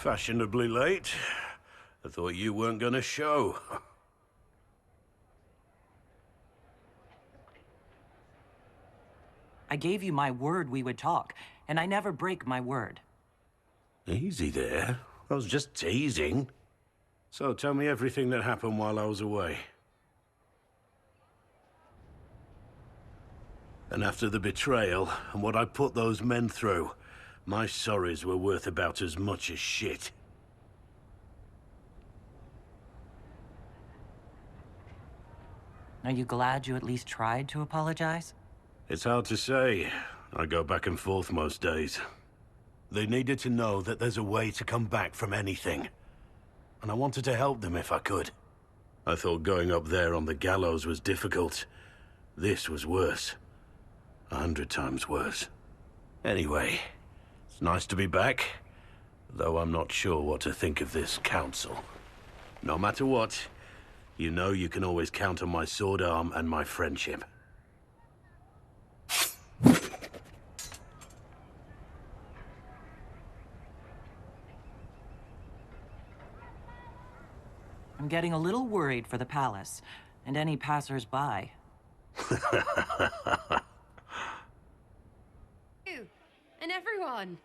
Fashionably late. I thought you weren't gonna show. I gave you my word we would talk, and I never break my word. Easy there. I was just teasing. So tell me everything that happened while I was away. And after the betrayal, and what I put those men through, my sorries were worth about as much as shit. Are you glad you at least tried to apologize? It's hard to say. I go back and forth most days. They needed to know that there's a way to come back from anything. And I wanted to help them if I could. I thought going up there on the gallows was difficult. This was worse. 100 times worse. Anyway, it's nice to be back, though I'm not sure what to think of this council. No matter what, you know you can always count on my sword arm and my friendship. I'm getting a little worried for the palace, and any passers-by. You and everyone.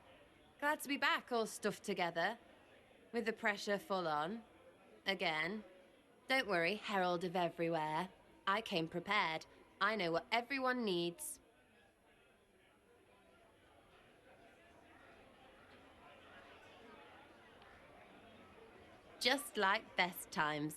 Glad to be back, all stuffed together. With the pressure full on. Again. Don't worry, Herald of Everywhere. I came prepared. I know what everyone needs. Just like best times.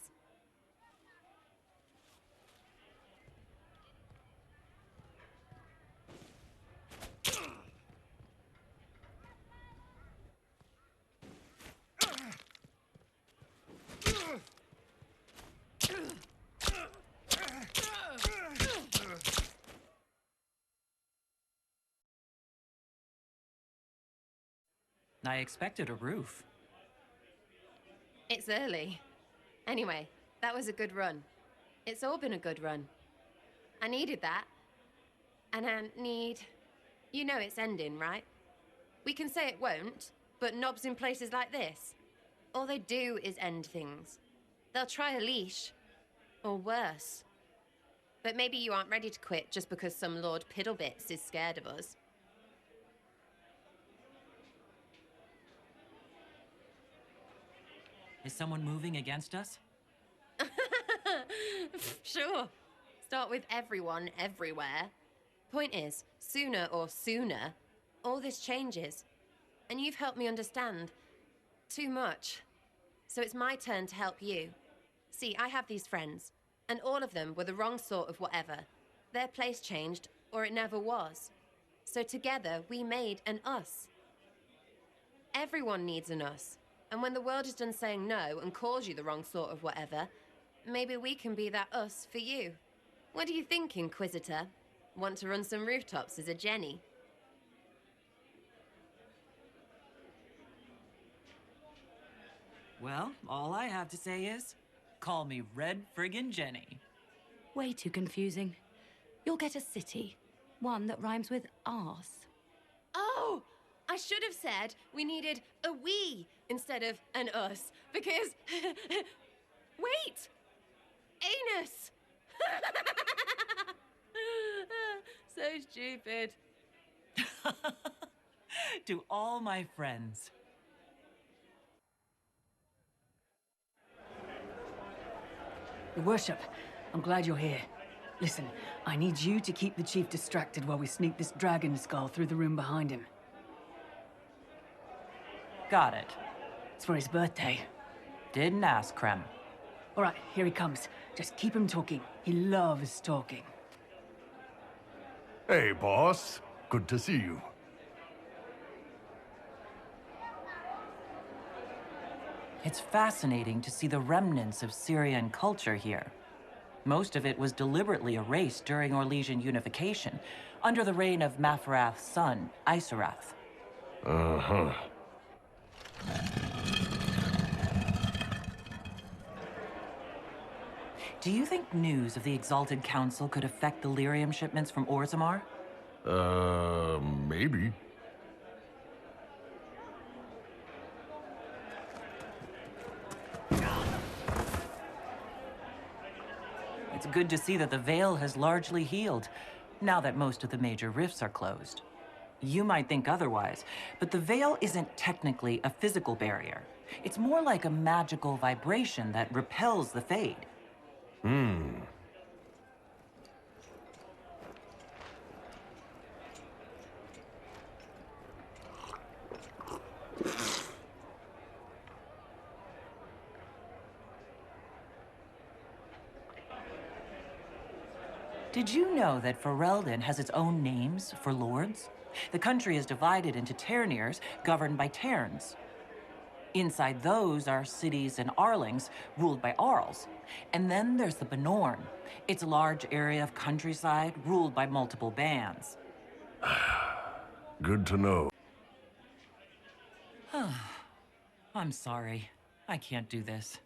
I expected a roof. It's early. Anyway, that was a good run. It's all been a good run. I needed that. And I need... You know it's ending, right? We can say it won't, but knobs in places like this, all they do is end things. They'll try a leash. Or worse. But maybe you aren't ready to quit just because some Lord Piddlebits is scared of us. Is someone moving against us? Sure. Start with everyone, everywhere. Point is, sooner, all this changes. And you've helped me understand. Too much. So it's my turn to help you. See, I have these friends, and all of them were the wrong sort of whatever. Their place changed, or it never was. So together, we made an us. Everyone needs an us. And when the world is done saying no and calls you the wrong sort of whatever, maybe we can be that us for you. What do you think, Inquisitor? Want to run some rooftops as a Jenny? Well, all I have to say is, call me Red Friggin' Jenny. Way too confusing. You'll get a city. One that rhymes with arse. Oh! I should have said we needed a we instead of an us, because... Wait! Anus! So stupid. To all my friends. Your Worship, I'm glad you're here. Listen, I need you to keep the Chief distracted while we sneak this dragon skull through the room behind him. Got it. It's for his birthday. Didn't ask, Krem. All right, here he comes. Just keep him talking. He loves talking. Hey, boss. Good to see you. It's fascinating to see the remnants of Syrian culture here. Most of it was deliberately erased during Orlesian unification, under the reign of Mafarath's son, Isarath. Uh-huh. Do you think news of the Exalted Council could affect the lyrium shipments from Orzammar? Maybe. It's good to see that the Veil has largely healed, now that most of the major rifts are closed. You might think otherwise, but the Veil isn't technically a physical barrier. It's more like a magical vibration that repels the Fade. Did you know that Ferelden has its own names for lords? The country is divided into Ternirs, governed by Terns. Inside those are cities and Arlings, ruled by Arls. And then there's the Benorn. It's a large area of countryside, ruled by multiple bands. Good to know. I'm sorry. I can't do this.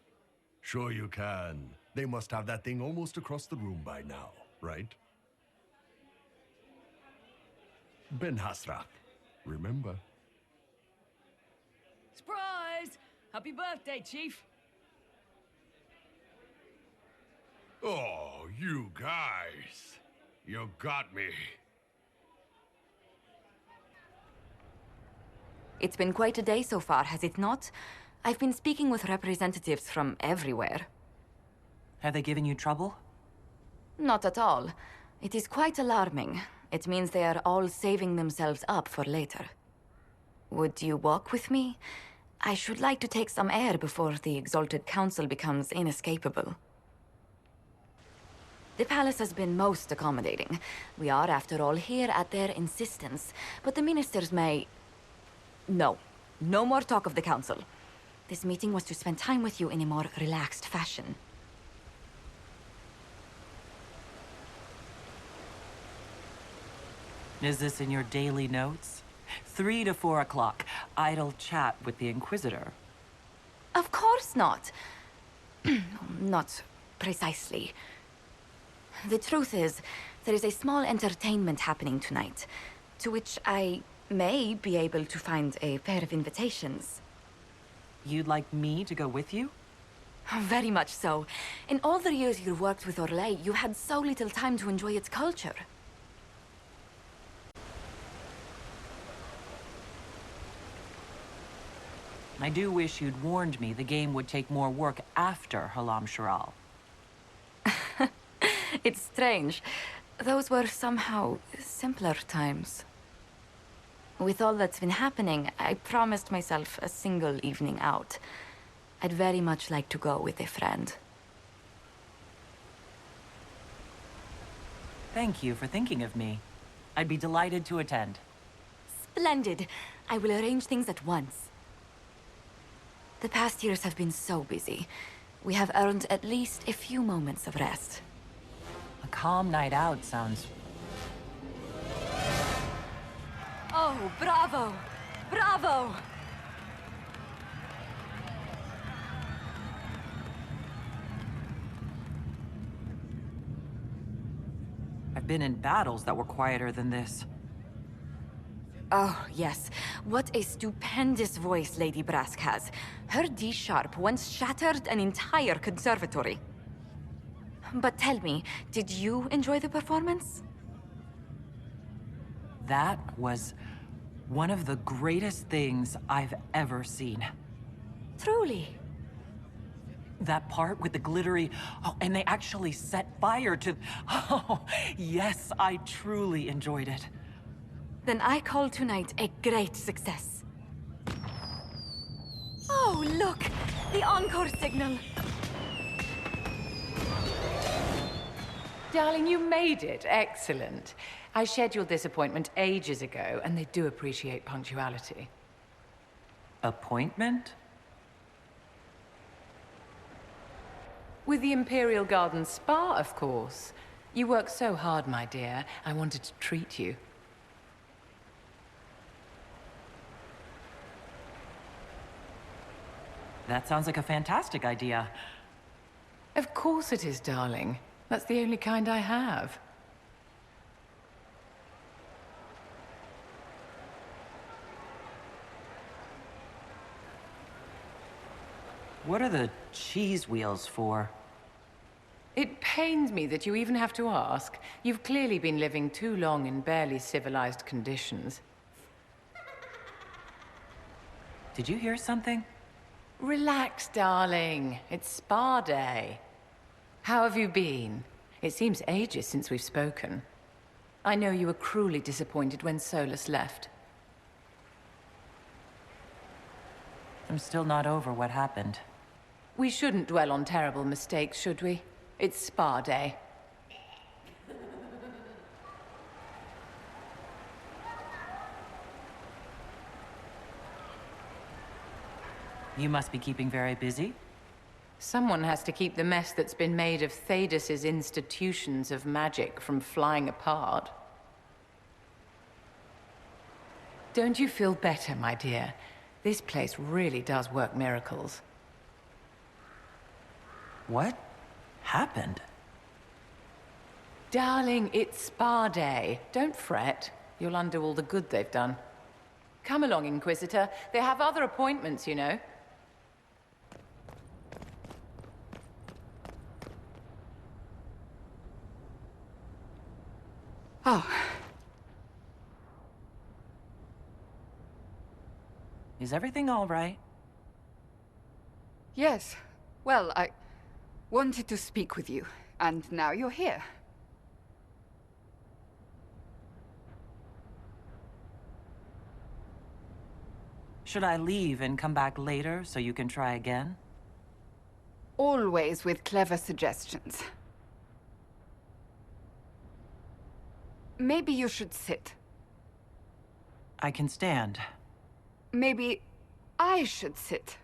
Sure you can. They must have that thing almost across the room by now, right? Ben Hasrath, remember? Surprise! Happy birthday, Chief. Oh, you guys. You got me. It's been quite a day so far, has it not? I've been speaking with representatives from everywhere. Have they given you trouble? Not at all. It is quite alarming. It means they are all saving themselves up for later. Would you walk with me? I should like to take some air before the Exalted Council becomes inescapable. The palace has been most accommodating. We are, after all, here at their insistence. But the ministers may... No. No more talk of the council. This meeting was to spend time with you in a more relaxed fashion. Is this in your daily notes? 3 to 4 o'clock. Idle chat with the Inquisitor. Of course not. Not precisely. The truth is, there is a small entertainment happening tonight, to which I may be able to find a pair of invitations. You'd like me to go with you? Very much so. In all the years you've worked with Orlais, you had so little time to enjoy its culture. I do wish you'd warned me the game would take more work after Halam Sharal. It's strange. Those were somehow simpler times. With all that's been happening, I promised myself a single evening out. I'd very much like to go with a friend. Thank you for thinking of me. I'd be delighted to attend. Splendid. I will arrange things at once. The past years have been so busy. We have earned at least a few moments of rest. A calm night out sounds... Oh, bravo! Bravo! I've been in battles that were quieter than this. Oh, yes. What a stupendous voice Lady Brask has. Her D-sharp once shattered an entire conservatory. But tell me, did you enjoy the performance? That was one of the greatest things I've ever seen. Truly. That part with the glittery... Oh, and they actually set fire to... Oh, yes, I truly enjoyed it. Then I call tonight a great success. Oh, look! The encore signal! Darling, you made it. Excellent. I scheduled this appointment ages ago, and they do appreciate punctuality. Appointment? With the Imperial Garden Spa, of course. You work so hard, my dear. I wanted to treat you. That sounds like a fantastic idea. Of course it is, darling. That's the only kind I have. What are the cheese wheels for? It pains me that you even have to ask. You've clearly been living too long in barely civilized conditions. Did you hear something? Relax, darling. It's spa day. How have you been? It seems ages since we've spoken. I know you were cruelly disappointed when Solus left. I'm still not over what happened. We shouldn't dwell on terrible mistakes, should we? It's spa day. You must be keeping very busy. Someone has to keep the mess that's been made of Thaddeus' institutions of magic from flying apart. Don't you feel better, my dear? This place really does work miracles. What happened? Darling, it's spa day. Don't fret. You'll undo all the good they've done. Come along, Inquisitor. They have other appointments, you know. Oh. Is everything all right? Yes. Well, I wanted to speak with you, and now you're here. Should I leave and come back later so you can try again? Always with clever suggestions. Maybe you should sit. I can stand. Maybe I should sit.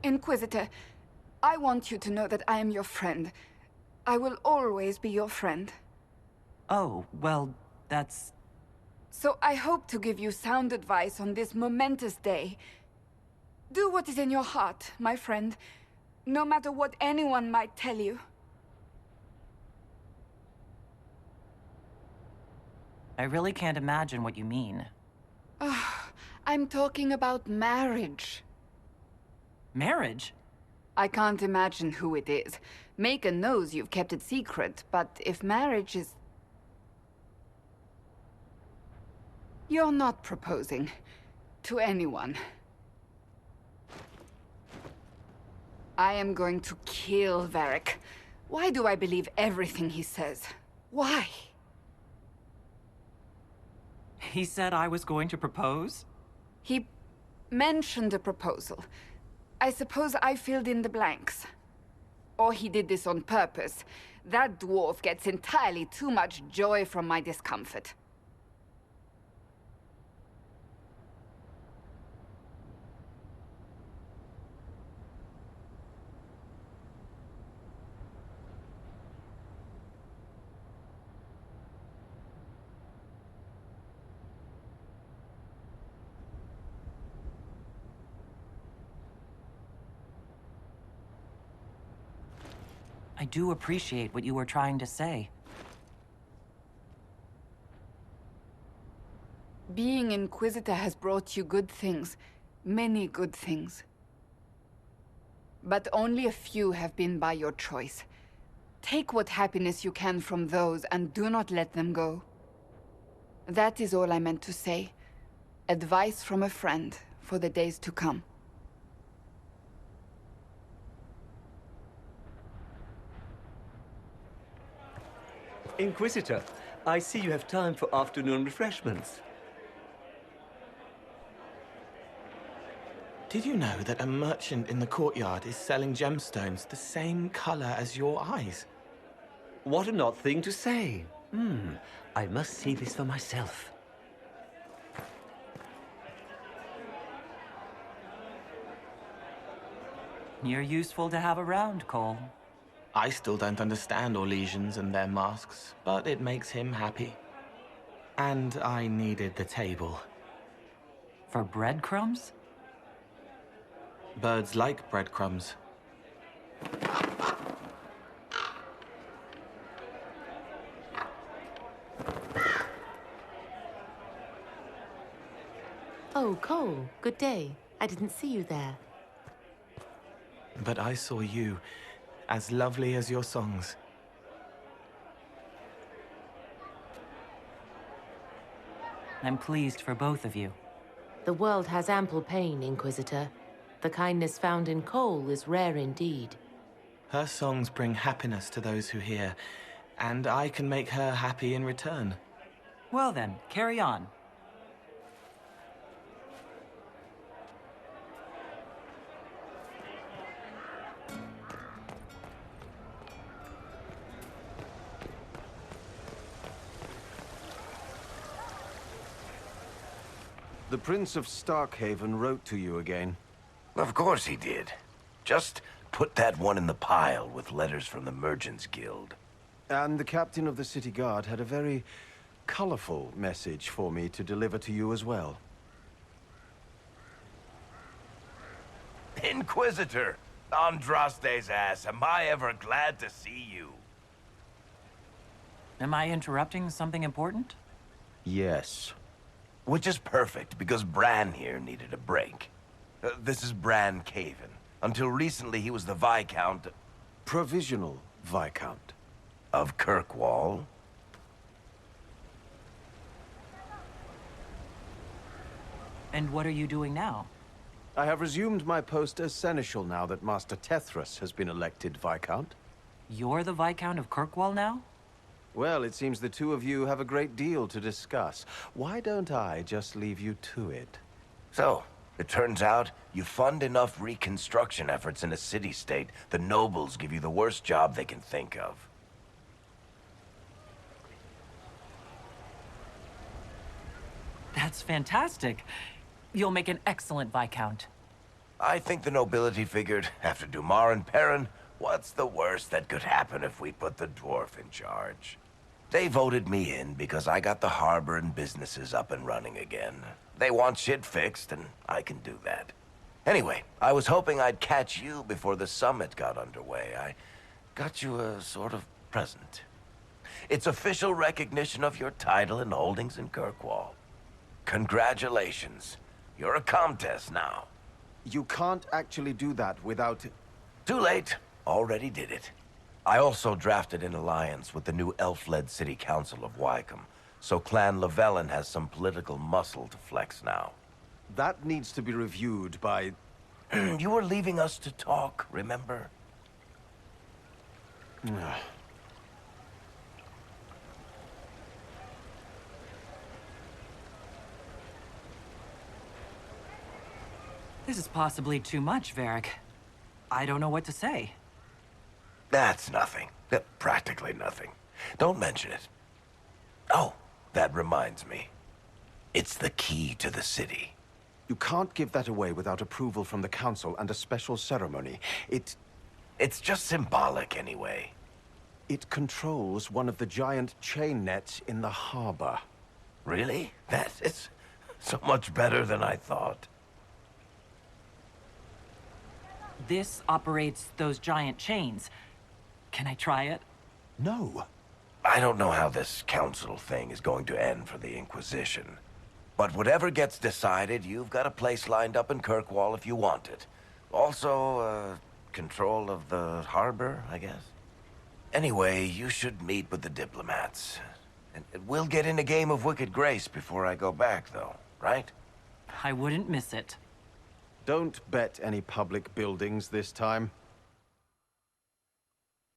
Inquisitor, I want you to know that I am your friend. I will always be your friend. Oh, well, that's... So I hope to give you sound advice on this momentous day. Do what is in your heart, my friend, no matter what anyone might tell you. I really can't imagine what you mean. I'm talking about marriage. Marriage? I can't imagine who it is. Macon knows you've kept it secret, but if marriage is... You're not proposing to anyone. I am going to kill Varric. Why do I believe everything he says? Why? He said I was going to propose? He mentioned a proposal. I suppose I filled in the blanks. Or he did this on purpose. That dwarf gets entirely too much joy from my discomfort. I do appreciate what you were trying to say. Being Inquisitor has brought you good things. Many good things. But only a few have been by your choice. Take what happiness you can from those and do not let them go. That is all I meant to say. Advice from a friend for the days to come. Inquisitor, I see you have time for afternoon refreshments. Did you know that a merchant in the courtyard is selling gemstones the same color as your eyes? What an odd thing to say. I must see this for myself. You're useful to have around, Cole. I still don't understand Orlesians and their masks, but it makes him happy. And I needed the table. For breadcrumbs? Birds like breadcrumbs. Oh, Cole, good day. I didn't see you there. But I saw you, as lovely as your songs. I'm pleased for both of you. The world has ample pain, Inquisitor. The kindness found in Cole is rare indeed. Her songs bring happiness to those who hear, and I can make her happy in return. Well then, carry on. The Prince of Starkhaven wrote to you again. Of course he did. Just put that one in the pile with letters from the Merchants Guild. And the captain of the city guard had a very colorful message for me to deliver to you as well. Inquisitor! Andraste's ass, am I ever glad to see you? Am I interrupting something important? Yes. Which is perfect, because Bran here needed a break. This is Bran Caven. Until recently, he was the Viscount... Provisional Viscount. Of Kirkwall. And what are you doing now? I have resumed my post as Seneschal now that Master Tethras has been elected Viscount. You're the Viscount of Kirkwall now? Well, it seems the two of you have a great deal to discuss. Why don't I just leave you to it? So, it turns out you fund enough reconstruction efforts in a city-state, the nobles give you the worst job they can think of. That's fantastic. You'll make an excellent Viscount. I think the nobility figured, after Dumar and Perrin, what's the worst that could happen if we put the dwarf in charge? They voted me in because I got the harbor and businesses up and running again. They want shit fixed, and I can do that. Anyway, I was hoping I'd catch you before the summit got underway. I got you a sort of present. It's official recognition of your title and holdings in Kirkwall. Congratulations. You're a Comtesse now. You can't actually do that without... Too late. Already did it. I also drafted an alliance with the new elf-led city council of Wycombe, so Clan Llewellyn has some political muscle to flex now. That needs to be reviewed by... You were leaving us to talk, remember? This is possibly too much, Varric. I don't know what to say. That's nothing. Practically nothing. Don't mention it. Oh, that reminds me. It's the key to the city. You can't give that away without approval from the council and a special ceremony. It's just symbolic anyway. It controls one of the giant chain nets in the harbor. Really? That is so much better than I thought. This operates those giant chains. Can I try it? No. I don't know how this council thing is going to end for the Inquisition. But whatever gets decided, you've got a place lined up in Kirkwall if you want it. Also, control of the harbor, I guess. Anyway, you should meet with the diplomats. And we'll get in a game of Wicked Grace before I go back, though, right? I wouldn't miss it. Don't bet any public buildings this time.